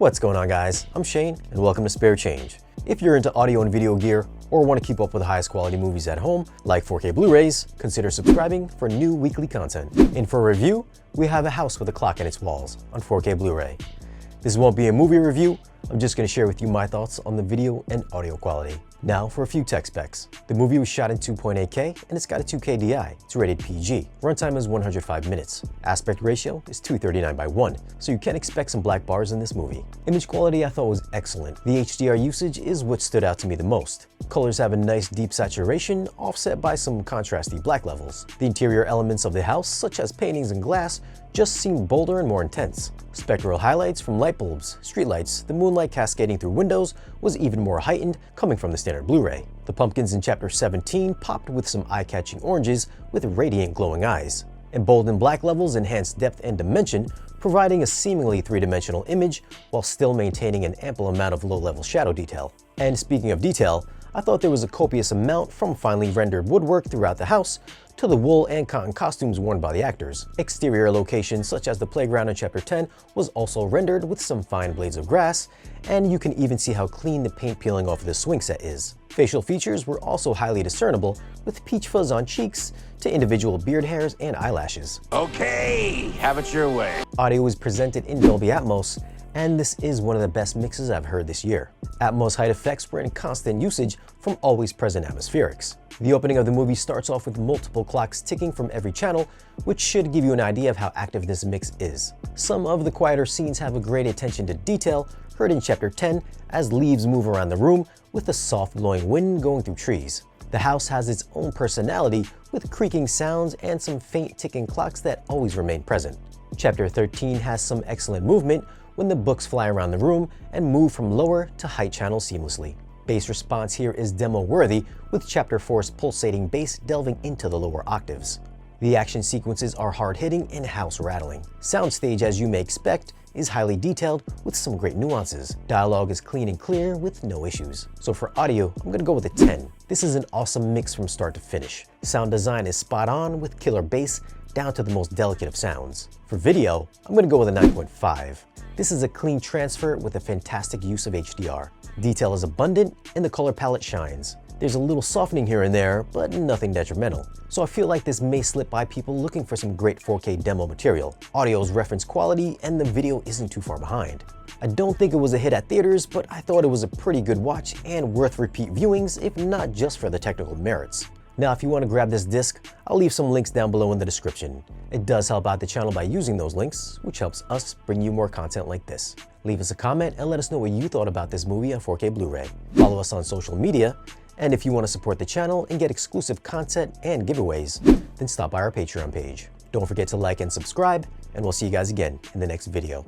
What's going on, guys? I'm Shane and welcome to Spare Change. If you're into audio and video gear or want to keep up with the highest quality movies at home, like 4K Blu-rays, consider subscribing for new weekly content. And for a review, we have A House with a Clock in Its Walls on 4K Blu-ray. This won't be a movie review, I'm just going to share with you my thoughts on the video and audio quality. Now for a few tech specs. The movie was shot in 2.8K and it's got a 2K DI. It's rated PG. Runtime is 105 minutes. Aspect ratio is 239:1, so you can expect some black bars in this movie. Image quality I thought was excellent. The HDR usage is what stood out to me the most. Colors have a nice deep saturation, offset by some contrasty black levels. The interior elements of the house, such as paintings and glass, just seem bolder and more intense. Spectral highlights from light bulbs, streetlights, the moonlight cascading through windows was even more heightened coming from the standard Blu-ray. The pumpkins in Chapter 17 popped with some eye-catching oranges with radiant glowing eyes. Emboldened black levels enhanced depth and dimension, providing a seemingly three-dimensional image while still maintaining an ample amount of low-level shadow detail. And speaking of detail, I thought there was a copious amount from finely rendered woodwork throughout the house to the wool and cotton costumes worn by the actors. Exterior locations such as the playground in Chapter 10 was also rendered with some fine blades of grass, and you can even see how clean the paint peeling off the swing set is. Facial features were also highly discernible, with peach fuzz on cheeks to individual beard hairs and eyelashes. Okay, have it your way. Audio is presented in Dolby Atmos, and this is one of the best mixes I've heard this year. Atmos height effects were in constant usage from always present atmospherics. The opening of the movie starts off with multiple clocks ticking from every channel, which should give you an idea of how active this mix is. Some of the quieter scenes have a great attention to detail, heard in Chapter 10 as leaves move around the room with a soft blowing wind going through trees. The house has its own personality with creaking sounds and some faint ticking clocks that always remain present. Chapter 13 has some excellent movement when the books fly around the room and move from lower to height channels seamlessly. Bass response here is demo-worthy, with Chapter 4's pulsating bass delving into the lower octaves. The action sequences are hard-hitting and house-rattling. Soundstage, as you may expect, is highly detailed with some great nuances. Dialogue is clean and clear with no issues. So for audio, I'm gonna go with a 10. This is an awesome mix from start to finish. Sound design is spot on with killer bass down to the most delicate of sounds. For video, I'm gonna go with a 9.5. This is a clean transfer with a fantastic use of HDR. Detail is abundant and the color palette shines. There's a little softening here and there, but nothing detrimental. So I feel like this may slip by people looking for some great 4K demo material. Audio's reference quality and the video isn't too far behind. I don't think it was a hit at theaters, but I thought it was a pretty good watch and worth repeat viewings, if not just for the technical merits. Now, if you want to grab this disc, I'll leave some links down below in the description. It does help out the channel by using those links, which helps us bring you more content like this. Leave us a comment and let us know what you thought about this movie on 4K Blu-ray. Follow us on social media, and if you want to support the channel and get exclusive content and giveaways, then stop by our Patreon page. Don't forget to like and subscribe, and we'll see you guys again in the next video.